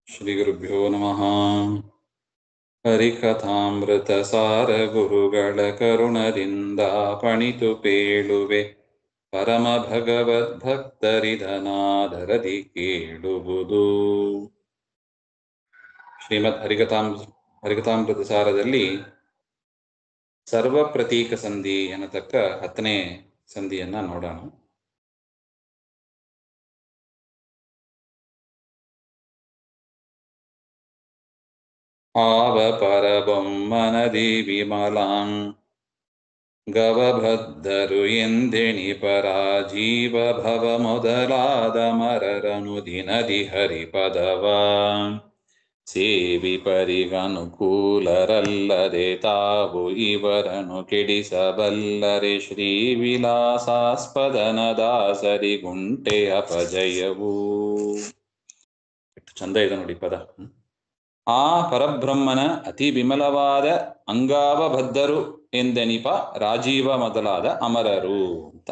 ಶ್ರೀ ಗುರುಭ್ಯೋ ನಮಃ. ಹರಿಕಥಾಮೃತ ಸಾರ ಗುರುಗಳ ಕರುಣದಿಂದ ಪಣಿತು ಪೇಳುವೆ, ಪರಮ ಭಗವದ್ಭಕ್ತರಿದನಾದರದಿ ಕೇಳುವುದು. ಶ್ರೀಮದ್ ಹರಿಕಥಾಮೃತ ಸಾರದಲ್ಲಿ ಸರ್ವ ಪ್ರತೀಕ ಸಂಧಿ ಅನ್ನತಕ್ಕ 10ನೇ ಸಂಧಿಯನ್ನ ನೋಡೋಣ. ಆವ ಪರಬೊಮ್ಮನದಿ ವಿಮಲಾಂ ಗವಭದ್ದರು ಎಂದೆಣಿ ಪರಾಜೀವ ಭವ ಮೊದಲಾದ ಮರರನು ದಿನದಿ ಹರಿಪದವ ಸೇವಿ ಪರಿಗನುಕೂಲರಲ್ಲದೆ ತಾವು ಇವರನ್ನು ಕೆಡಿಸಬಲ್ಲರೆ. ಶ್ರೀ ವಿಲಾಸಾಸ್ಪದನ ದಾಸರಿ ಗುಂಟೆ ಅಪಜಯವು. ಎಷ್ಟು ಚಂದ ಇದೆ ನೋಡಿ ಪದ. ಆ ಪರಬ್ರಹ್ಮನ ಅತಿ ವಿಮಲವಾದ ಅಂಗಾವಬದ್ಧರು ಎಂದೆನಿಪ ರಾಜೀವ ಮೊದಲಾದ ಅಮರರು ಅಂತ.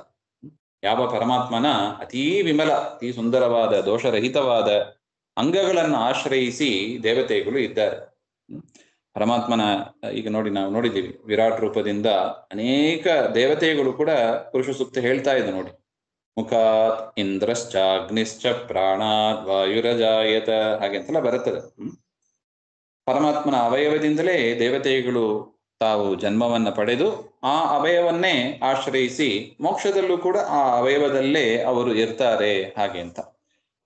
ಯಾವ ಪರಮಾತ್ಮನ ಅತೀ ವಿಮಲ, ಅತಿ ಸುಂದರವಾದ, ದೋಷರಹಿತವಾದ ಅಂಗಗಳನ್ನು ಆಶ್ರಯಿಸಿ ದೇವತೆಗಳು ಇದ್ದಾರೆ. ಪರಮಾತ್ಮನ ಈಗ ನೋಡಿ, ನಾವು ನೋಡಿದ್ದೀವಿ, ವಿರಾಟ್ ರೂಪದಿಂದ ಅನೇಕ ದೇವತೆಗಳು ಕೂಡ ಪುರುಷ ಸೂಕ್ತ ಹೇಳ್ತಾ ಇದೆ ನೋಡಿ. ಮುಖಾತ್ ಇಂದ್ರಶ್ಚ ಅಗ್ನಿಶ್ಚ ಪ್ರಾಣಾತ್ ವಾಯುರಜಾಯತ ಹಾಗೆ ಅಂತೆಲ್ಲ ಬರುತ್ತದೆ. ಪರಮಾತ್ಮನ ಅವಯವದಿಂದಲೇ ದೇವತೆಗಳು ತಾವು ಜನ್ಮವನ್ನು ಪಡೆದು ಆ ಅವಯವನ್ನೇ ಆಶ್ರಯಿಸಿ ಮೋಕ್ಷದಲ್ಲೂ ಕೂಡ ಆ ಅವಯವದಲ್ಲೇ ಅವರು ಇರ್ತಾರೆ ಹಾಗೆ ಅಂತ.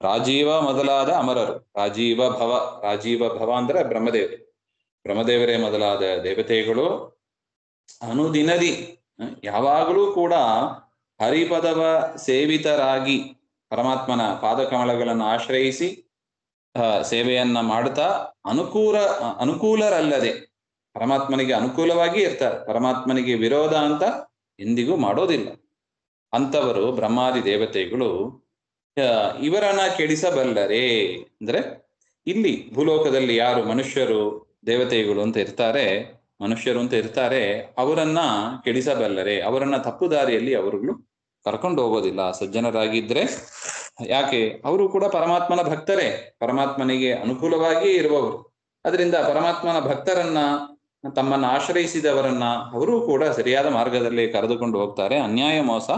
ರಾಜೀವ ಮೊದಲಾದ ಅಮರರು, ರಾಜೀವ ಭವ ಅಂದ್ರೆ ಬ್ರಹ್ಮದೇವರೇ ಮೊದಲಾದ ದೇವತೆಗಳು ಅನುದಿನದಿ ಯಾವಾಗಲೂ ಕೂಡ ಹರಿಪದವ ಸೇವಿತರಾಗಿ ಪರಮಾತ್ಮನ ಪಾದಕಮಲಗಳನ್ನು ಆಶ್ರಯಿಸಿ ಸೇವೆಯನ್ನ ಮಾಡುತ್ತಾ ಅನುಕೂಲರಲ್ಲದೆ ಪರಮಾತ್ಮನಿಗೆ ಅನುಕೂಲವಾಗಿ ಇರ್ತಾರೆ. ಪರಮಾತ್ಮನಿಗೆ ವಿರೋಧ ಅಂತ ಎಂದಿಗೂ ಮಾಡೋದಿಲ್ಲ. ಅಂಥವರು ಬ್ರಹ್ಮಾದಿ ದೇವತೆಗಳು ಇವರನ್ನ ಕೆಡಿಸಬಲ್ಲರೆ ಅಂದ್ರೆ ಇಲ್ಲಿ ಭೂಲೋಕದಲ್ಲಿ ಯಾರು ಮನುಷ್ಯರು ದೇವತೆಗಳು ಅಂತ ಇರ್ತಾರೆ, ಮನುಷ್ಯರು ಅಂತ ಇರ್ತಾರೆ, ಅವರನ್ನ ಕೆಡಿಸಬಲ್ಲರೆ. ಅವರನ್ನ ತಪ್ಪು ದಾರಿಯಲ್ಲಿ ಅವರುಗಳು ಕರ್ಕೊಂಡು ಹೋಗೋದಿಲ್ಲ ಸಜ್ಜನರಾಗಿದ್ರೆ. ಯಾಕೆ? ಅವರು ಕೂಡ ಪರಮಾತ್ಮನ ಭಕ್ತರೇ, ಪರಮಾತ್ಮನಿಗೆ ಅನುಕೂಲವಾಗಿ ಇರುವವರು. ಅದರಿಂದ ಪರಮಾತ್ಮನ ಭಕ್ತರನ್ನ, ತಮ್ಮನ್ನ ಆಶ್ರಯಿಸಿದವರನ್ನ ಅವರು ಕೂಡ ಸರಿಯಾದ ಮಾರ್ಗದಲ್ಲಿ ಕರೆದುಕೊಂಡು ಹೋಗ್ತಾರೆ. ಅನ್ಯಾಯ ಮೋಸ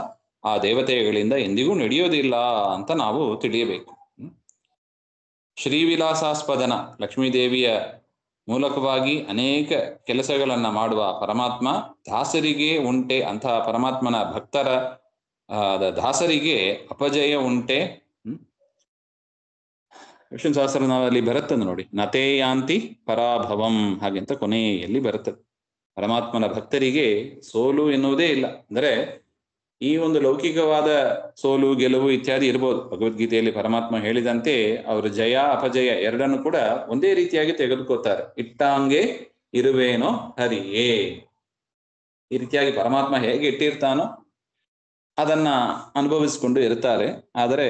ಆ ದೇವತೆಗಳಿಂದ ಎಂದಿಗೂ ನಡೆಯೋದಿಲ್ಲ ಅಂತ ನಾವು ತಿಳಿಯಬೇಕು. ಶ್ರೀವಿಲಾಸಾಸ್ಪದನ ಲಕ್ಷ್ಮೀದೇವಿಯ ಮೂಲಕವಾಗಿ ಅನೇಕ ಕೆಲಸಗಳನ್ನ ಮಾಡುವ ಪರಮಾತ್ಮ ದಾಸರಿಗೆ ಉಂಟೆ. ಅಂತಹ ಪರಮಾತ್ಮನ ಭಕ್ತರ ದಾಸರಿಗೆ ಅಪಜಯ ಉಂಟೆ. ವಿಷ್ಣು ಸಹಸ್ರನಾಮದಲ್ಲಿ ಬರುತ್ತದೆ ನೋಡಿ, ನತೇ ಯಾಂತಿ ಪರಾಭವಂ ಹಾಗೆಂತ ಕೊನೆಯಲ್ಲಿ ಬರುತ್ತದೆ. ಪರಮಾತ್ಮನ ಭಕ್ತರಿಗೆ ಸೋಲು ಎನ್ನುವುದೇ ಇಲ್ಲ. ಅಂದರೆ ಈ ಒಂದು ಲೌಕಿಕವಾದ ಸೋಲು ಗೆಲುವು ಇತ್ಯಾದಿ ಇರ್ಬೋದು. ಭಗವದ್ಗೀತೆಯಲ್ಲಿ ಪರಮಾತ್ಮ ಹೇಳಿದಂತೆ ಅವರು ಜಯ ಅಪಜಯ ಎರಡನ್ನು ಕೂಡ ಒಂದೇ ರೀತಿಯಾಗಿ ತೆಗೆದುಕೋತಾರೆ. ಇಟ್ಟಾಂಗೆ ಇರುವೇನೋ ಹರಿಯೇ, ಈ ರೀತಿಯಾಗಿ ಪರಮಾತ್ಮ ಹೇಗೆ ಇಟ್ಟಿರ್ತಾನೋ ಅದನ್ನ ಅನುಭವಿಸಿಕೊಂಡು ಇರ್ತಾರೆ. ಆದರೆ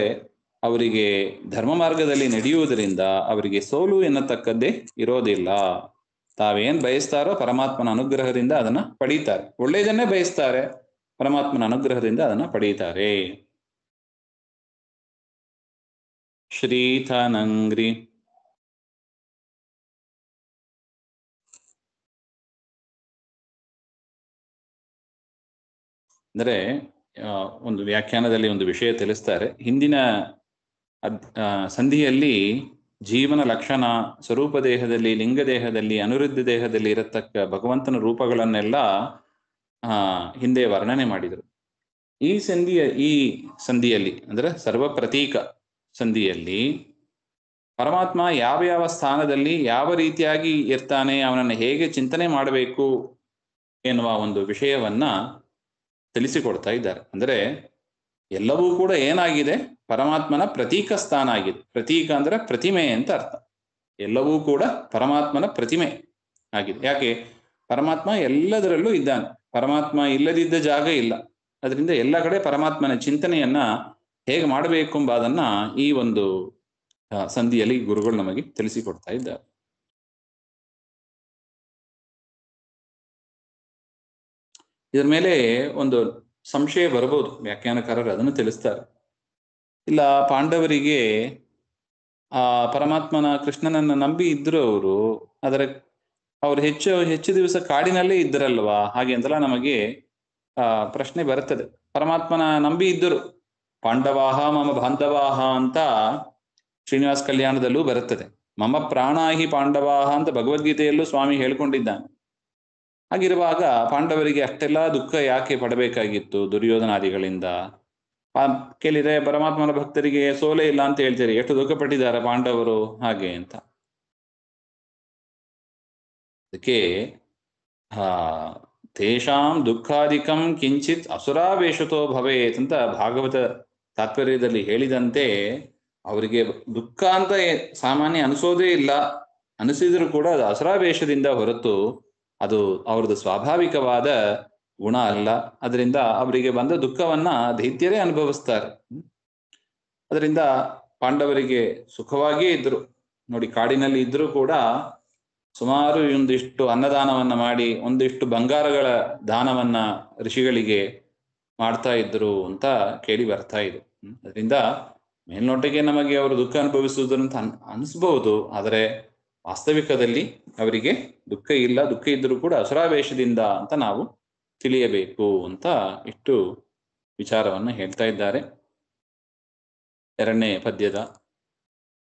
ಅವರಿಗೆ ಧರ್ಮ ಮಾರ್ಗದಲ್ಲಿ ನಡೆಯುವುದರಿಂದ ಅವರಿಗೆ ಸೋಲು ಎನ್ನತಕ್ಕದ್ದೇ ಇರೋದಿಲ್ಲ. ತಾವೇನ್ ಬಯಸ್ತಾರೋ ಪರಮಾತ್ಮನ ಅನುಗ್ರಹದಿಂದ ಅದನ್ನ ಪಡೀತಾರೆ. ಒಳ್ಳೆಯದನ್ನೇ ಬಯಸ್ತಾರೆ, ಪರಮಾತ್ಮನ ಅನುಗ್ರಹದಿಂದ ಅದನ್ನ ಪಡೀತಾರೆ. ಶ್ರೀಥನಂಗ್ರಿ ಅಂದರೆ ಒಂದು ವ್ಯಾಖ್ಯಾನದಲ್ಲಿ ಒಂದು ವಿಷಯ ತಿಳಿಸ್ತಾರೆ. ಹಿಂದಿನ ಸಂಧಿಯಲ್ಲಿ ಜೀವನ ಲಕ್ಷಣ, ಸ್ವರೂಪ ದೇಹದಲ್ಲಿ, ಲಿಂಗ ದೇಹದಲ್ಲಿ, ಅನುರುದ್ಧ ದೇಹದಲ್ಲಿ ಇರತಕ್ಕ ಭಗವಂತನ ರೂಪಗಳನ್ನೆಲ್ಲ ಹಿಂದೆ ವರ್ಣನೆ ಮಾಡಿದರು. ಈ ಸಂಧಿಯಲ್ಲಿ ಅಂದ್ರೆ ಸರ್ವ ಪ್ರತೀಕ ಸಂಧಿಯಲ್ಲಿ ಪರಮಾತ್ಮ ಯಾವ ಸ್ಥಾನದಲ್ಲಿ ಯಾವ ರೀತಿಯಾಗಿ ಇರ್ತಾನೆ, ಅವನನ್ನು ಹೇಗೆ ಚಿಂತನೆ ಮಾಡಬೇಕು ಎನ್ನುವ ಒಂದು ವಿಷಯವನ್ನ ತಿಳಿಸಿಕೊಡ್ತಾ ಇದ್ದಾರೆ. ಅಂದರೆ ಎಲ್ಲವೂ ಕೂಡ ಏನಾಗಿದೆ, ಪರಮಾತ್ಮನ ಪ್ರತೀಕ ಸ್ಥಾನ ಆಗಿದೆ. ಪ್ರತೀಕ ಅಂದ್ರೆ ಪ್ರತಿಮೆ ಅಂತ ಅರ್ಥ. ಎಲ್ಲವೂ ಕೂಡ ಪರಮಾತ್ಮನ ಪ್ರತಿಮೆ ಆಗಿದೆ. ಯಾಕೆ? ಪರಮಾತ್ಮ ಎಲ್ಲದರಲ್ಲೂ ಇದ್ದಾನೆ, ಪರಮಾತ್ಮ ಇಲ್ಲದಿದ್ದ ಜಾಗ ಇಲ್ಲ. ಅದರಿಂದ ಎಲ್ಲ ಕಡೆ ಪರಮಾತ್ಮನ ಚಿಂತನೆಯನ್ನ ಹೇಗೆ ಮಾಡಬೇಕು ಎಂಬುದನ್ನ ಈ ಒಂದು ಸಂಧಿಯಲ್ಲಿ ಗುರುಗಳು ನಮಗೆ ತಿಳಿಸಿಕೊಡ್ತಾ ಇದ್ದಾರೆ. ಇದರ ಮೇಲೆ ಒಂದು ಸಂಶಯ ಬರಬಹುದು, ವ್ಯಾಖ್ಯಾನಕಾರರು ಅದನ್ನು ತಿಳಿಸ್ತಾರೆ. ಇಲ್ಲ, ಪಾಂಡವರಿಗೆ ಆ ಪರಮಾತ್ಮನ ಕೃಷ್ಣನನ್ನ ನಂಬಿ ಇದ್ರು ಅವರು. ಆದರೆ ಅವರು ಹೆಚ್ಚು ಹೆಚ್ಚು ದಿವಸ ಕಾಡಿನಲ್ಲೇ ಇದ್ದರಲ್ವಾ, ಹಾಗೆ ಅಂತೆಲ್ಲ ನಮಗೆ ಪ್ರಶ್ನೆ ಬರುತ್ತದೆ. ಪರಮಾತ್ಮನ ನಂಬಿ ಇದ್ದರು. ಪಾಂಡವಾಹ ಮಮ ಬಾಂಧವಾಹ ಅಂತ ಶ್ರೀನಿವಾಸ ಕಲ್ಯಾಣದಲ್ಲೂ ಬರುತ್ತದೆ. ಮಮ ಪ್ರಾಣಾಹಿ ಪಾಂಡವಾಹ ಅಂತ ಭಗವದ್ಗೀತೆಯಲ್ಲೂ ಸ್ವಾಮಿ ಹೇಳ್ಕೊಂಡಿದ್ದಾನೆ. ಹಾಗಿರುವಾಗ ಪಾಂಡವರಿಗೆ ಅಷ್ಟೆಲ್ಲ ದುಃಖ ಯಾಕೆ ಪಡಬೇಕಾಗಿತ್ತು ದುರ್ಯೋಧನಾದಿಗಳಿಂದ? ಕೇಳಿದ್ರೆ ಪರಮಾತ್ಮನ ಭಕ್ತರಿಗೆ ಸೋಲೆ ಇಲ್ಲ ಅಂತ ಹೇಳ್ತಾರೆ. ಎಷ್ಟು ದುಃಖ ಪಟ್ಟಿದ್ದಾರೆ ಪಾಂಡವರು ಹಾಗೆ ಅಂತ. ಅದಕ್ಕೆ ತೇಷಾಂ ದುಃಖಾಧಿಕಂ ಕಿಂಚಿತ್ ಅಸುರಾವೇಶತೋ ಭವೇತ್ ಅಂತ ಭಾಗವತ ತಾತ್ಪರ್ಯದಲ್ಲಿ ಹೇಳಿದಂತೆ, ಅವರಿಗೆ ದುಃಖ ಅಂತ ಸಾಮಾನ್ಯ ಅನಿಸೋದೇ ಇಲ್ಲ. ಅನಿಸಿದ್ರು ಕೂಡ ಅದು ಅಸುರಾವೇಶದಿಂದ ಹೊರತು ಅದು ಅವ್ರದ್ದು ಸ್ವಾಭಾವಿಕವಾದ ಗುಣ ಅಲ್ಲ. ಅದರಿಂದ ಅವರಿಗೆ ಬಂದ ದುಃಖವನ್ನ ದೈತ್ಯರೇ ಅನುಭವಿಸ್ತಾರೆ. ಅದರಿಂದ ಪಾಂಡವರಿಗೆ ಸುಖವಾಗಿಯೇ ಇದ್ರು. ನೋಡಿ, ಕಾಡಿನಲ್ಲಿ ಇದ್ರೂ ಕೂಡ ಸುಮಾರು ಒಂದಿಷ್ಟು ಅನ್ನದಾನವನ್ನ ಮಾಡಿ ಒಂದಿಷ್ಟು ಬಂಗಾರಗಳ ದಾನವನ್ನ ಋಷಿಗಳಿಗೆ ಮಾಡ್ತಾ ಇದ್ರು ಅಂತ ಕೇಳಿ ಬರ್ತಾ ಇದೆ. ಅದರಿಂದ ಮೇಲ್ನೋಟಕ್ಕೆ ನಮಗೆ ಅವರು ದುಃಖ ಅನುಭವಿಸುವುದಂತ ಅನಿಸ್ಬಹುದು, ಆದರೆ ವಾಸ್ತವಿಕದಲ್ಲಿ ಅವರಿಗೆ ದುಃಖ ಇಲ್ಲ. ದುಃಖ ಇದ್ರೂ ಕೂಡ ಅಸುರಾವೇಶದಿಂದ ಅಂತ ನಾವು ತಿಳಿಯಬೇಕು ಅಂತ ಇಷ್ಟು ವಿಚಾರವನ್ನ ಹೇಳ್ತಾ ಇದ್ದಾರೆ. ಎರಡನೇ ಪದ್ಯದ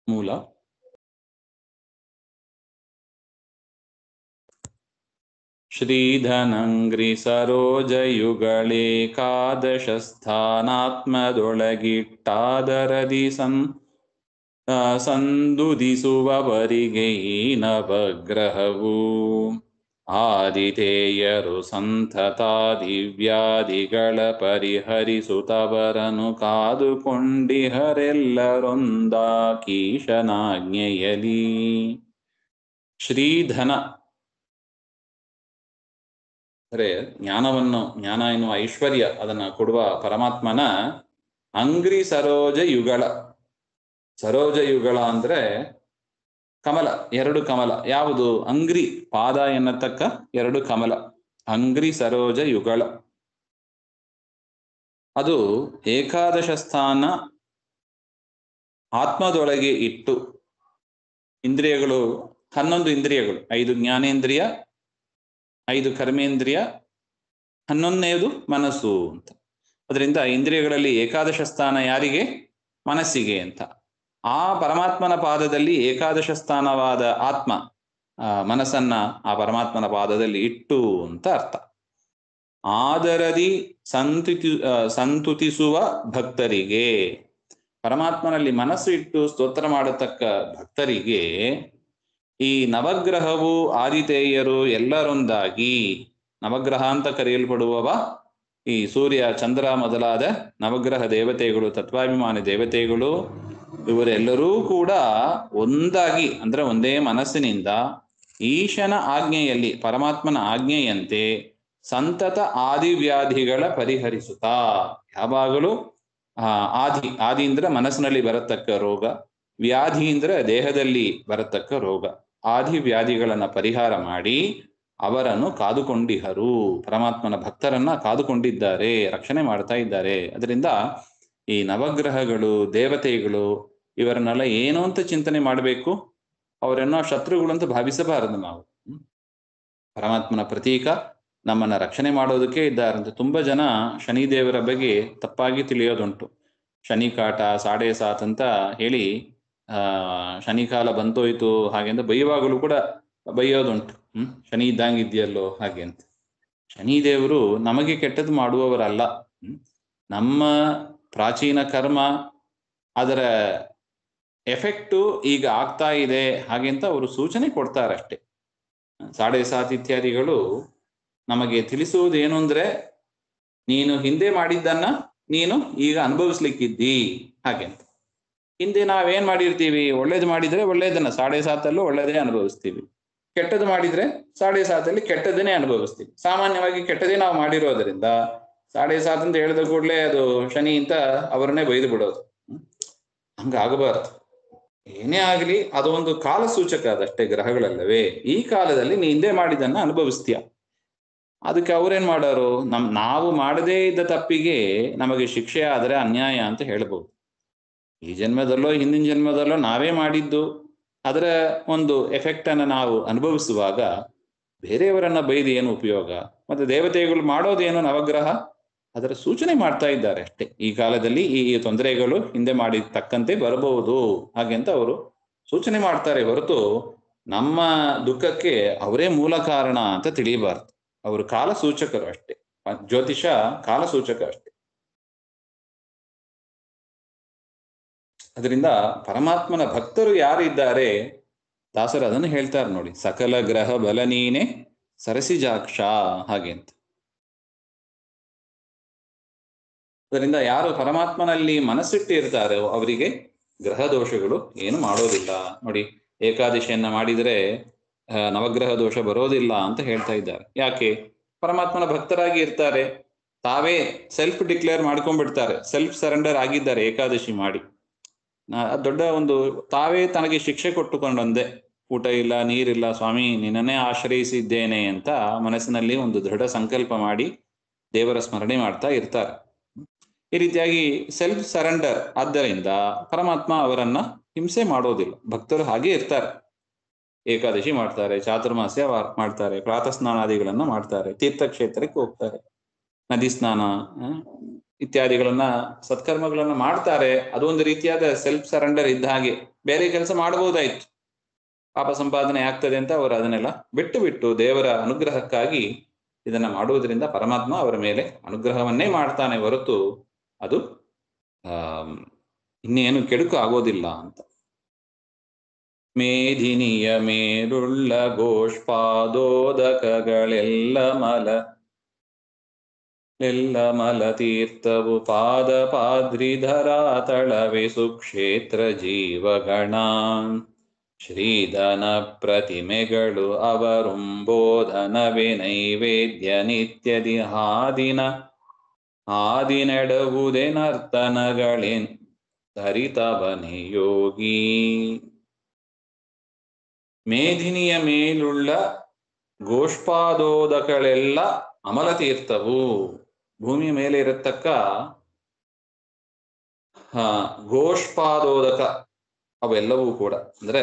ಮೂಲ. ಶ್ರೀಧನಂಗ್ರಿ ಸರೋಜಯುಗಳೇಕಾದಶಸ್ಥಾನಾತ್ಮದೊಳಗಿಟ್ಟಾದರದಿ ಸಂದುದಿಸುವವರಿಗೆ ಈ ನವಗ್ರಹವು ಆದಿತೇಯರು ಸಂತತಾದಿವ್ಯಾಧಿಗಳ ಪರಿಹರಿಸುತ್ತವರನು ಕಾದುಕೊಂಡಿಹರೆಲ್ಲರೊಂದಾಕೀಶನಾಜ್ಞೆಯಲಿ. ಅಂದರೆ ಜ್ಞಾನ ಎನ್ನುವ ಐಶ್ವರ್ಯ ಅದನ್ನ ಕೊಡುವ ಪರಮಾತ್ಮನ ಅಂಗ್ರಿ ಸರೋಜ ಯುಗಳ. ಸರೋಜ ಯುಗಳ ಅಂದ್ರೆ ಕಮಲ, ಎರಡು ಕಮಲ. ಯಾವುದು? ಅಂಗ್ರಿ, ಪಾದ ಎನ್ನತಕ್ಕ ಎರಡು ಕಮಲ. ಅಂಗ್ರಿ ಸರೋಜ ಯುಗಳ. ಅದು ಏಕಾದಶ ಸ್ಥಾನ ಆತ್ಮದೊಳಗೆ ಇಟ್ಟು, ಇಂದ್ರಿಯಗಳು 11 ಇಂದ್ರಿಯಗಳು, 5 ಜ್ಞಾನೇಂದ್ರಿಯ, 5 ಕರ್ಮೇಂದ್ರಿಯ, 11ನೇದು ಮನಸ್ಸು ಅಂತ. ಅದರಿಂದ ಇಂದ್ರಿಯಗಳಲ್ಲಿ ಏಕಾದಶ ಸ್ಥಾನ ಯಾರಿಗೆ? ಮನಸ್ಸಿಗೆ ಅಂತ. ಆ ಪರಮಾತ್ಮನ ಪಾದದಲ್ಲಿ ಏಕಾದಶ ಸ್ಥಾನವಾದ ಆತ್ಮ ಮನಸ್ಸನ್ನ ಆ ಪರಮಾತ್ಮನ ಪಾದದಲ್ಲಿ ಇಟ್ಟು ಅಂತ ಅರ್ಥ. ಆದರದಿ ಸಂತುತಿಸುವ ಭಕ್ತರಿಗೆ, ಪರಮಾತ್ಮನಲ್ಲಿ ಮನಸ್ಸು ಇಟ್ಟು ಸ್ತೋತ್ರ ಮಾಡತಕ್ಕ ಭಕ್ತರಿಗೆ ಈ ನವಗ್ರಹವು ಆದಿತೇಯರು ಎಲ್ಲರೊಂದಾಗಿ, ನವಗ್ರಹ ಅಂತ ಕರೆಯಲ್ಪಡುವವ ಈ ಸೂರ್ಯ ಚಂದ್ರ ಮೊದಲಾದ ನವಗ್ರಹ ದೇವತೆಗಳು, ತತ್ವಾಭಿಮಾನಿ ದೇವತೆಗಳು, ಇವರೆಲ್ಲರೂ ಕೂಡ ಒಂದಾಗಿ ಅಂದ್ರೆ ಒಂದೇ ಮನಸ್ಸಿನಿಂದ ಈಶನ ಆಜ್ಞೆಯಲ್ಲಿ, ಪರಮಾತ್ಮನ ಆಜ್ಞೆಯಂತೆ ಸಂತತ ಆದಿವ್ಯಾಧಿಗಳ ಪರಿಹರಿಸುತ್ತಾ, ಯಾವಾಗಲೂ ಆದಿ ಅಂದ್ರೆ ಮನಸ್ಸಿನಲ್ಲಿ ಬರತಕ್ಕ ರೋಗ, ವ್ಯಾಧಿ ಅಂದ್ರೆ ದೇಹದಲ್ಲಿ ಬರತಕ್ಕ ರೋಗ, ಆದಿ ವ್ಯಾಧಿಗಳನ್ನ ಪರಿಹಾರ ಮಾಡಿ ಅವರನ್ನು ಕಾದುಕೊಂಡಿಹರು. ಪರಮಾತ್ಮನ ಭಕ್ತರನ್ನ ಕಾದುಕೊಂಡಿದ್ದಾರೆ, ರಕ್ಷಣೆ ಮಾಡ್ತಾ ಇದ್ದಾರೆ. ಅದರಿಂದ ಈ ನವಗ್ರಹಗಳು, ದೇವತೆಗಳು ಇವರನ್ನೆಲ್ಲ ಏನು ಅಂತ ಚಿಂತನೆ ಮಾಡಬೇಕು, ಅವರೆನ್ನೋ ಶತ್ರುಗಳು ಅಂತ ಭಾವಿಸಬಾರದು ನಾವು. ಪರಮಾತ್ಮನ ಪ್ರತೀಕ, ನಮ್ಮನ್ನ ರಕ್ಷಣೆ ಮಾಡೋದಕ್ಕೆ ಇದ್ದಾರಂತೆ. ತುಂಬಾ ಜನ ಶನಿದೇವರ ಬಗ್ಗೆ ತಪ್ಪಾಗಿ ತಿಳಿಯೋದುಂಟು. ಶನಿ ಕಾಟ, ಸಾಡೆ ಸಾತ್ ಅಂತ ಹೇಳಿ ಶನಿಕಾಲ ಬಂತೋಯ್ತು ಹಾಗೆಂದ ಬೈಯುವಾಗಲೂ ಕೂಡ ಬೈಯೋದುಂಟು. ಶನಿ ಇದ್ದಂಗಿದ್ಯಲ್ಲೋ ಹಾಗೆ ಅಂತ. ಶನಿದೇವರು ನಮಗೆ ಕೆಟ್ಟದ್ದು ಮಾಡುವವರಲ್ಲ. ನಮ್ಮ ಪ್ರಾಚೀನ ಕರ್ಮ, ಅದರ ಎಫೆಕ್ಟು ಈಗ ಆಗ್ತಾ ಇದೆ ಹಾಗೆಂತ ಅವರು ಸೂಚನೆ ಕೊಡ್ತಾರಷ್ಟೆ. ಸಾಡೆ ಸಾತ್ ಇತ್ಯಾದಿಗಳು ನಮಗೆ ತಿಳಿಸುವುದು ಏನು ಅಂದ್ರೆ, ನೀನು ಹಿಂದೆ ಮಾಡಿದ್ದನ್ನ ನೀನು ಈಗ ಅನುಭವಿಸ್ಲಿಕ್ಕಿದ್ದಿ ಹಾಗೆಂತ. ಹಿಂದೆ ನಾವೇನ್ ಮಾಡಿರ್ತೀವಿ, ಒಳ್ಳೇದು ಮಾಡಿದ್ರೆ ಒಳ್ಳೇದನ್ನ ಸಾಡೆ ಸಾತಲ್ಲೂ ಒಳ್ಳೇದೇ ಅನುಭವಿಸ್ತೀವಿ, ಕೆಟ್ಟದ್ದು ಮಾಡಿದ್ರೆ ಸಾಡೆ ಸಾತಲ್ಲಿ ಕೆಟ್ಟದನ್ನೇ ಅನುಭವಿಸ್ತೀವಿ. ಸಾಮಾನ್ಯವಾಗಿ ಕೆಟ್ಟದೇ ನಾವು ಮಾಡಿರೋದ್ರಿಂದ ಸಾಡೆ ಸಾತ್ ಅಂತ ಹೇಳಿದ ಕೂಡಲೇ ಅದು ಶನಿ ಅಂತ ಅವರನ್ನೇ ಬೈದು ಬಿಡೋದು. ಹಂಗಾಗಬಾರದು. ಏನೇ ಆಗಲಿ ಅದು ಒಂದು ಕಾಲ ಸೂಚಕ ಅದಷ್ಟೇ, ಗ್ರಹಗಳಲ್ಲವೇ. ಈ ಕಾಲದಲ್ಲಿ ನೀ ಹಿಂದೆ ಮಾಡಿದ್ದನ್ನ ಅನುಭವಿಸ್ತೀಯ. ಅದಕ್ಕೆ ಅವ್ರೇನ್ ಮಾಡೋರು, ನಾವು ಮಾಡದೇ ಇದ್ದ ತಪ್ಪಿಗೆ ನಮಗೆ ಶಿಕ್ಷೆ ಆದರೆ ಅನ್ಯಾಯ ಅಂತ ಹೇಳ್ಬೋದು. ಈ ಜನ್ಮದಲ್ಲೋ ಹಿಂದಿನ ಜನ್ಮದಲ್ಲೋ ನಾವೇ ಮಾಡಿದ್ದು ಅದರ ಒಂದು ಎಫೆಕ್ಟ್ ಅನ್ನು ನಾವು ಅನುಭವಿಸುವಾಗ ಬೇರೆಯವರನ್ನ ಬೈದು ಏನು ಉಪಯೋಗ? ಮತ್ತೆ ದೇವತೆಗಳು ಮಾಡೋದೇನು? ನವಗ್ರಹ ಅದರ ಸೂಚನೆ ಮಾಡ್ತಾ ಇದ್ದಾರೆ ಅಷ್ಟೇ. ಈ ಕಾಲದಲ್ಲಿ ಈ ತೊಂದರೆಗಳು ಹಿಂದೆ ಮಾಡಿರ್ತಕ್ಕಂತೆ ಬರಬಹುದು ಹಾಗೆ ಅಂತ ಅವರು ಸೂಚನೆ ಮಾಡ್ತಾರೆ ಹೊರತು ನಮ್ಮ ದುಃಖಕ್ಕೆ ಅವರೇ ಮೂಲ ಕಾರಣ ಅಂತ ತಿಳಿಯಬಾರ್ದು. ಅವರು ಕಾಲ ಸೂಚಕರು ಅಷ್ಟೇ. ಜ್ಯೋತಿಷ ಕಾಲ ಸೂಚಕ ಅಷ್ಟೇ. ಅದರಿಂದ ಪರಮಾತ್ಮನ ಭಕ್ತರು ಯಾರಿದ್ದಾರೆ ದಾಸರು ಅದನ್ನು ಹೇಳ್ತಾರೆ ನೋಡಿ, ಸಕಲ ಗ್ರಹ ಬಲ ನೀನೆ ಸರಸಿಜಾಕ್ಷ ಹಾಗೆ ಅಂತ. ಅದರಿಂದ ಯಾರು ಪರಮಾತ್ಮನಲ್ಲಿ ಮನಸ್ಸಿಟ್ಟಿರ್ತಾರೋ ಅವರಿಗೆ ಗ್ರಹ ದೋಷಗಳು ಏನು ಮಾಡೋದಿಲ್ಲ. ನೋಡಿ, ಏಕಾದಶಿಯನ್ನ ಮಾಡಿದರೆ ನವಗ್ರಹ ದೋಷ ಬರೋದಿಲ್ಲ ಅಂತ ಹೇಳ್ತಾ ಇದ್ದಾರೆ. ಯಾಕೆ? ಪರಮಾತ್ಮನ ಭಕ್ತರಾಗಿ ಇರ್ತಾರೆ, ತಾವೇ ಸೆಲ್ಫ್ ಡಿಕ್ಲೇರ್ ಮಾಡ್ಕೊಂಡ್ಬಿಡ್ತಾರೆ, ಸೆಲ್ಫ್ ಸರೆಂಡರ್ ಆಗಿದ್ದಾರೆ ಏಕಾದಶಿ ಮಾಡಿ. ದೊಡ್ಡ ಒಂದು ತಾವೇ ತನಗೆ ಶಿಕ್ಷೆ ಕೊಟ್ಟುಕೊಂಡಂದೆ, ಊಟ ಇಲ್ಲ ನೀರಿಲ್ಲ ಸ್ವಾಮಿ ನಿನ್ನನ್ನೇ ಆಶ್ರಯಿಸಿದ್ದೇನೆ ಅಂತ ಮನಸ್ಸಿನಲ್ಲಿ ಒಂದು ದೃಢ ಸಂಕಲ್ಪ ಮಾಡಿ ದೇವರ ಸ್ಮರಣೆ ಮಾಡ್ತಾ ಇರ್ತಾರೆ. ಈ ರೀತಿಯಾಗಿ ಸೆಲ್ಫ್ ಸರೆಂಡರ್ ಆದ್ದರಿಂದ ಪರಮಾತ್ಮ ಅವರನ್ನ ಹಿಂಸೆ ಮಾಡೋದಿಲ್ಲ. ಭಕ್ತರು ಹಾಗೆ ಇರ್ತಾರೆ, ಏಕಾದಶಿ ಮಾಡ್ತಾರೆ, ಚಾತುರ್ಮಾಸ್ಯ ಮಾಡ್ತಾರೆ, ಪ್ರಾತಃ ಸ್ನಾನಾದಿಗಳನ್ನ ಮಾಡ್ತಾರೆ, ತೀರ್ಥಕ್ಷೇತ್ರಕ್ಕೆ ಹೋಗ್ತಾರೆ, ನದಿ ಸ್ನಾನ ಇತ್ಯಾದಿಗಳನ್ನ ಸತ್ಕರ್ಮಗಳನ್ನ ಮಾಡ್ತಾರೆ. ಅದೊಂದು ರೀತಿಯಾದ ಸೆಲ್ಫ್ ಸರೆಂಡರ್ ಇದ್ದ ಹಾಗೆ. ಬೇರೆ ಕೆಲಸ ಮಾಡಬಹುದಾಯ್ತು, ಪಾಪ ಸಂಪಾದನೆ ಆಗ್ತದೆ ಅಂತ ಅವರು ಅದನ್ನೆಲ್ಲ ಬಿಟ್ಟು ದೇವರ ಅನುಗ್ರಹಕ್ಕಾಗಿ ಇದನ್ನ ಮಾಡುವುದರಿಂದ ಪರಮಾತ್ಮ ಅವರ ಮೇಲೆ ಅನುಗ್ರಹವನ್ನೇ ಮಾಡ್ತಾನೆ ಹೊರತು ಅದು ಇನ್ನೇನು ಕೆಡುಕು ಆಗೋದಿಲ್ಲ ಅಂತ. ಮೇಧಿನಿಯ ಮೇರುಳ್ಳ ಗೋಷ್ಪಾದೋದಕಗಳೆಲ್ಲ ಮಲ ತೀರ್ಥವು ಪಾದ ಪಾದ್ರಿಧರಾ ತಳವೆ ಸುಕ್ಷೇತ್ರ ಜೀವಗಣ ಶ್ರೀಧನ ಪ್ರತಿಮೆಗಳು ಅವರುಂಬೋಧನವೇ ನೈವೇದ್ಯ ನಿತ್ಯದಿ ಹಾದಿನೆಡವುದೇ ನರ್ತನಗಳೇನ್ ಧರಿತವನೆ ಯೋಗಿ. ಮೇಧಿನಿಯ ಮೇಲುಳ್ಳ ಗೋಷ್ಪಾದೋದಕಗಳೆಲ್ಲ ಅಮಲ ತೀರ್ಥವು. ಭೂಮಿಯ ಮೇಲೆ ಇರತಕ್ಕ ಗೋಷ್ಪಾದೋದಕ ಅವೆಲ್ಲವೂ ಕೂಡ ಅಂದ್ರೆ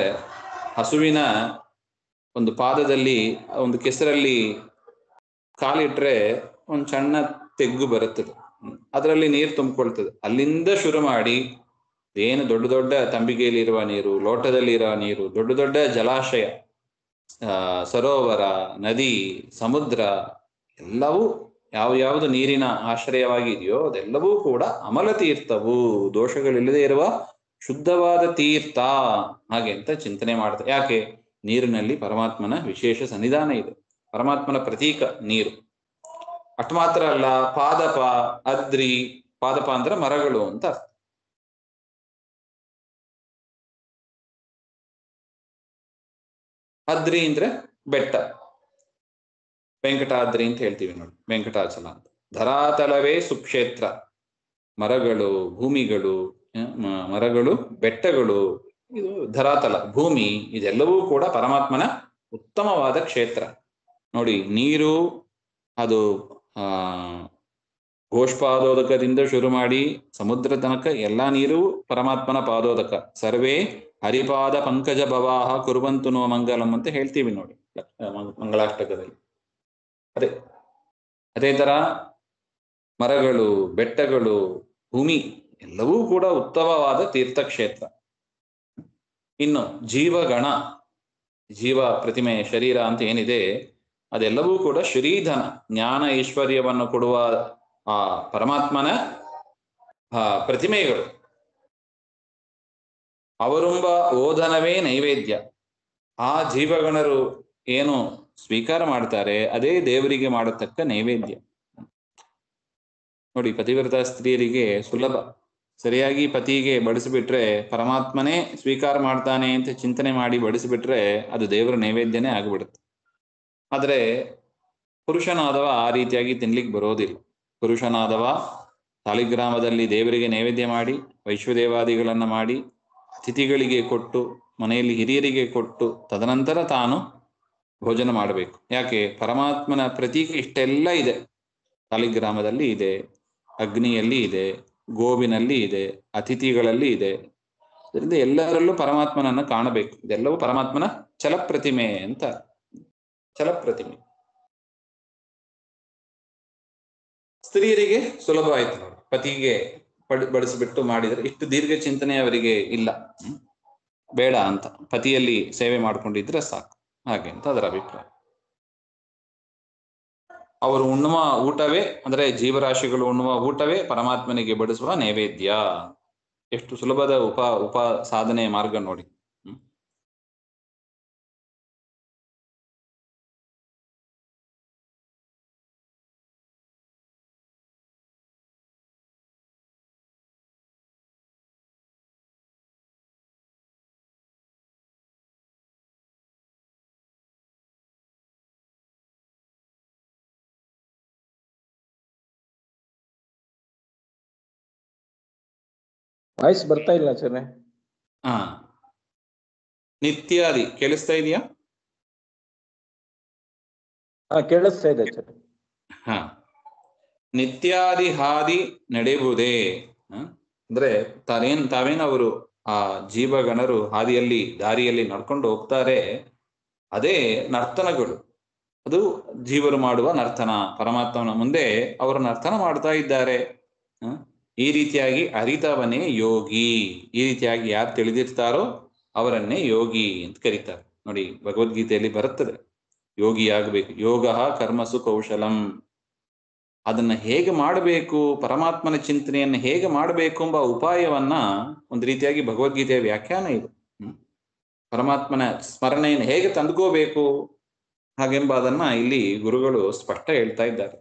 ಹಸುವಿನ ಒಂದು ಪಾದದಲ್ಲಿ ಒಂದು ಕೆಸರಲ್ಲಿ ಕಾಲಿಟ್ರೆ ಒಂದು ಸಣ್ಣ ತೆಗ್ಗು ಬರುತ್ತದೆ, ಅದರಲ್ಲಿ ನೀರು ತುಂಬಿಕೊಳ್ತದೆ. ಅಲ್ಲಿಂದ ಶುರು ಮಾಡಿ ಏನು ದೊಡ್ಡ ದೊಡ್ಡ ತಂಬಿಗೆಯಲ್ಲಿರುವ ನೀರು, ಲೋಟದಲ್ಲಿರುವ ನೀರು, ದೊಡ್ಡ ದೊಡ್ಡ ಜಲಾಶಯ, ಸರೋವರ, ನದಿ, ಸಮುದ್ರ ಎಲ್ಲವೂ ಯಾವುದು ನೀರಿನ ಆಶ್ರಯವಾಗಿದೆಯೋ ಅದೆಲ್ಲವೂ ಕೂಡ ಅಮಲ ತೀರ್ಥವು, ದೋಷಗಳಿಲ್ಲದೆ ಇರುವ ಶುದ್ಧವಾದ ತೀರ್ಥ ಹಾಗೆ ಅಂತ ಚಿಂತನೆ ಮಾಡ್ತಾರೆ. ಯಾಕೆ? ನೀರಿನಲ್ಲಿ ಪರಮಾತ್ಮನ ವಿಶೇಷ ಸನ್ನಿಧಾನ ಇದೆ, ಪರಮಾತ್ಮನ ಪ್ರತೀಕ ನೀರು. ಅಷ್ಟು ಮಾತ್ರ ಅಲ್ಲ, ಪಾದಪ ಅದ್ರಿ, ಪಾದಪ ಅಂದ್ರೆ ಮರಗಳು ಅಂತ ಅರ್ಥ. ಅದ್ರಿ ಅಂದ್ರೆ ಬೆಟ್ಟ, ವೆಂಕಟಾದ್ರಿ ಅಂತ ಹೇಳ್ತೀವಿ ನೋಡಿ, ವೆಂಕಟಾಚಲ ಅಂತ. ಧರಾತಲವೇ ಸುಕ್ಷೇತ್ರ, ಮರಗಳು, ಭೂಮಿಗಳು, ಮರಗಳು, ಬೆಟ್ಟಗಳು, ಇದು ಧರಾತಲ ಭೂಮಿ, ಇದೆಲ್ಲವೂ ಕೂಡ ಪರಮಾತ್ಮನ ಉತ್ತಮವಾದ ಕ್ಷೇತ್ರ. ನೋಡಿ, ನೀರು ಅದು ಗೋಷ್ಪಾದೋದಕದಿಂದ ಶುರು ಮಾಡಿ ಸಮುದ್ರ ತನಕ ಎಲ್ಲಾ ನೀರು ಪರಮಾತ್ಮನ ಪಾದೋದಕ. ಸರ್ವೇ ಹರಿಪಾದ ಪಂಕಜ ಭವಾಹ ಕುರುವಂತು ನೋ ಮಂಗಲಂ ಅಂತ ಹೇಳ್ತೀವಿ ನೋಡಿ ಮಂಗಳಾಷ್ಟಕದಲ್ಲಿ. ಅದೇ ತರ ಮರಗಳು, ಬೆಟ್ಟಗಳು, ಭೂಮಿ ಎಲ್ಲವೂ ಕೂಡ ಉತ್ತಮವಾದ ತೀರ್ಥಕ್ಷೇತ್ರ. ಇನ್ನು ಜೀವಗಣ, ಜೀವ ಪ್ರತಿಮೆ ಶರೀರ ಅಂತ ಏನಿದೆ ಅದೆಲ್ಲವೂ ಕೂಡ ಶ್ರೀಧನ, ಜ್ಞಾನ ಐಶ್ವರ್ಯವನ್ನು ಕೊಡುವ ಆ ಪರಮಾತ್ಮನ ಪ್ರತಿಮೆಗಳು. ಅವರುಂಬ ಓದನವೇ ನೈವೇದ್ಯ, ಆ ಜೀವಗಣರು ಏನು ಸ್ವೀಕಾರ ಮಾಡ್ತಾರೆ ಅದೇ ದೇವರಿಗೆ ಮಾಡತಕ್ಕ ನೈವೇದ್ಯ. ನೋಡಿ, ಪತಿವ್ರತ ಸ್ತ್ರೀಯರಿಗೆ ಸುಲಭ, ಸರಿಯಾಗಿ ಪತಿಗೆ ಬಡಿಸಿಬಿಟ್ರೆ ಪರಮಾತ್ಮನೇ ಸ್ವೀಕಾರ ಮಾಡ್ತಾನೆ ಅಂತ ಚಿಂತನೆ ಮಾಡಿ ಬಡಿಸಿಬಿಟ್ರೆ ಅದು ದೇವರ ನೈವೇದ್ಯನೇ ಆಗಿಬಿಡುತ್ತೆ. ಆದರೆ ಪುರುಷನಾದವ ಆ ರೀತಿಯಾಗಿ ತಿನ್ಲಿಕ್ಕೆ ಬರೋದಿಲ್ಲ. ಪುರುಷನಾದವ ಸಾಲಿಗ್ರಾಮದಲ್ಲಿ ದೇವರಿಗೆ ನೈವೇದ್ಯ ಮಾಡಿ, ವೈಶ್ವದೇವಾದಿಗಳನ್ನ ಮಾಡಿ, ಅತಿಥಿಗಳಿಗೆ ಕೊಟ್ಟು, ಮನೆಯಲ್ಲಿ ಹಿರಿಯರಿಗೆ ಕೊಟ್ಟು, ತದನಂತರ ತಾನು ಭೋಜನ ಮಾಡಬೇಕು. ಯಾಕೆ? ಪರಮಾತ್ಮನ ಪ್ರತೀಕ ಇಷ್ಟೆಲ್ಲ ಇದೆ, ಸಾಲಿಗ್ರಾಮದಲ್ಲಿ ಇದೆ, ಅಗ್ನಿಯಲ್ಲಿ ಇದೆ, ಗೋವಿನಲ್ಲಿ ಇದೆ, ಅತಿಥಿಗಳಲ್ಲಿ ಇದೆ. ಇದರಿಂದ ಎಲ್ಲರಲ್ಲೂ ಪರಮಾತ್ಮನನ್ನು ಕಾಣಬೇಕು. ಇದೆಲ್ಲವೂ ಪರಮಾತ್ಮನ ಛಲಪ್ರತಿಮೆ ಅಂತ. ಛಲಪ್ರತಿಮೆ ಸ್ತ್ರೀಯರಿಗೆ ಸುಲಭ ಆಯ್ತು ನೋಡಿ, ಪತಿಗೆ ಬಡಿಸಿಬಿಟ್ಟು ಮಾಡಿದರೆ ಇಷ್ಟು ದೀರ್ಘ ಚಿಂತನೆ ಅವರಿಗೆ ಇಲ್ಲ. ಬೇಡ ಅಂತ, ಪತಿಯಲ್ಲಿ ಸೇವೆ ಮಾಡ್ಕೊಂಡಿದ್ರೆ ಸಾಕು, ಹಾಗೆ ಅಂತ ಅದರ ಅಭಿಪ್ರಾಯ. ಅವರು ಉಣ್ಣುವ ಊಟವೇ, ಅಂದ್ರೆ ಜೀವರಾಶಿಗಳು ಉಣ್ಣುವ ಊಟವೇ ಪರಮಾತ್ಮನಿಗೆ ಬಡಿಸುವ ನೈವೇದ್ಯ. ಎಷ್ಟು ಸುಲಭದ ಉಪ ಸಾಧನೆಯ ಮಾರ್ಗ ನೋಡಿ. ವಾಯ್ಸ್ ಬರ್ತಾ ಇಲ್ಲ ಆಚಾರ್ಯ. ಹಾ, ನಿತ್ಯಾದಿ ಕೇಳಿಸ್ತಾ ಇದೆಯಾ? ಕೇಳಿಸ್ತಾ ಇದೆ ಆಚಾರ್ಯ. ಹಾ, ನಿತ್ಯಾದಿ ಹಾದಿ ನಡೆಯುವುದೇ ಅಂದ್ರೆ ತಾವೇನವರು ಆ ಜೀವಗಣರು ಹಾದಿಯಲ್ಲಿ ದಾರಿಯಲ್ಲಿ ನಡ್ಕೊಂಡು ಹೋಗ್ತಾರೆ, ಅದೇ ನರ್ತನಗಳು. ಅದು ಜೀವರು ಮಾಡುವ ನರ್ತನ. ಪರಮಾತ್ಮನ ಮುಂದೆ ಅವರು ನರ್ತನ ಮಾಡ್ತಾ ಇದ್ದಾರೆ. ಈ ರೀತಿಯಾಗಿ ಅರಿತವನೇ ಯೋಗಿ. ಈ ರೀತಿಯಾಗಿ ಯಾರು ತಿಳಿದಿರ್ತಾರೋ ಅವರನ್ನೇ ಯೋಗಿ ಅಂತ ಕರೀತಾರೆ. ನೋಡಿ, ಭಗವದ್ಗೀತೆಯಲ್ಲಿ ಬರುತ್ತದೆ, ಯೋಗಿ ಆಗಬೇಕು. ಯೋಗ ಕರ್ಮಸು ಕೌಶಲಂ. ಅದನ್ನ ಹೇಗೆ ಮಾಡಬೇಕು, ಪರಮಾತ್ಮನ ಚಿಂತನೆಯನ್ನು ಹೇಗೆ ಮಾಡಬೇಕು ಎಂಬ ಉಪಾಯವನ್ನ ಒಂದು ರೀತಿಯಾಗಿ ಭಗವದ್ಗೀತೆಯ ವ್ಯಾಖ್ಯಾನ ಇದು. ಪರಮಾತ್ಮನ ಸ್ಮರಣೆಯನ್ನು ಹೇಗೆ ತಂದುಕೋಬೇಕು ಹಾಗೆಂಬುದನ್ನ ಇಲ್ಲಿ ಗುರುಗಳು ಸ್ಪಷ್ಟ ಹೇಳ್ತಾ ಇದ್ದಾರೆ.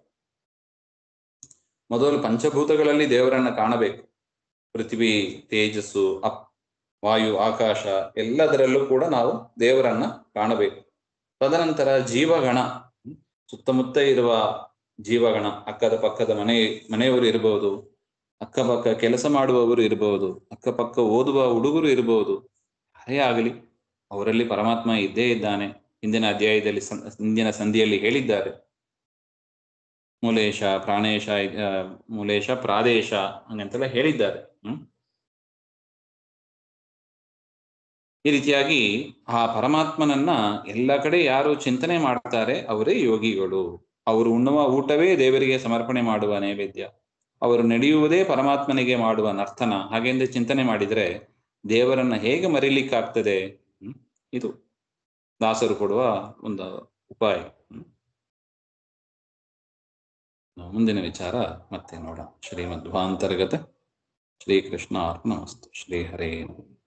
ಮೊದಲು ಪಂಚಭೂತಗಳಲ್ಲಿ ದೇವರನ್ನ ಕಾಣಬೇಕು. ಪೃಥ್ವಿ, ತೇಜಸ್ಸು, ವಾಯು, ಆಕಾಶ ಎಲ್ಲದರಲ್ಲೂ ಕೂಡ ನಾವು ದೇವರನ್ನ ಕಾಣಬೇಕು. ತದನಂತರ ಜೀವಗಣ, ಸುತ್ತಮುತ್ತ ಇರುವ ಜೀವಗಣ, ಅಕ್ಕದ ಪಕ್ಕದ ಮನೆಯವರು ಇರಬಹುದು, ಅಕ್ಕಪಕ್ಕ ಕೆಲಸ ಮಾಡುವವರು ಇರಬಹುದು, ಅಕ್ಕಪಕ್ಕ ಓದುವ ಹುಡುಗರು ಇರಬಹುದು. ಯಾರೇ ಆಗಲಿ ಅವರಲ್ಲಿ ಪರಮಾತ್ಮ ಇದ್ದೇ ಇದ್ದಾನೆ. ಹಿಂದಿನ ಅಧ್ಯಾಯದಲ್ಲಿ, ಹಿಂದಿನ ಸಂಧಿಯಲ್ಲಿ ಹೇಳಿದ್ದಾರೆ, ಮೂಲೇಶ ಪ್ರಾಣೇಶ, ಮೂಲೇಶ ಪ್ರಾದೇಶ ಹಂಗಂತೆಲ್ಲ ಹೇಳಿದ್ದಾರೆ. ಈ ರೀತಿಯಾಗಿ ಆ ಪರಮಾತ್ಮನನ್ನ ಎಲ್ಲ ಕಡೆ ಯಾರು ಚಿಂತನೆ ಮಾಡ್ತಾರೆ ಅವರೇ ಯೋಗಿಗಳು. ಅವರು ಉಣ್ಣುವ ಊಟವೇ ದೇವರಿಗೆ ಸಮರ್ಪಣೆ ಮಾಡುವ ನೈವೇದ್ಯ. ಅವರು ನಡೆಯುವುದೇ ಪರಮಾತ್ಮನಿಗೆ ಮಾಡುವ ನರ್ತನ. ಹಾಗೆಂದು ಚಿಂತನೆ ಮಾಡಿದರೆ ದೇವರನ್ನ ಹೇಗೆ ಮರೀಲಿಕ್ಕಾಗ್ತದೆ? ಇದು ದಾಸರು ಕೊಡುವ ಒಂದು ಉಪಾಯ. ಮುಂದಿನ ವಿಚಾರ ಮತ್ತೆ ನೋಡೋಣ. ಶ್ರೀಮಧ್ವಾಂತರ್ಗತ ಶ್ರೀಕೃಷ್ಣ ಅರ್ಪಣಮಸ್ತು. ಶ್ರೀ ಹರೇ ನಮಃ.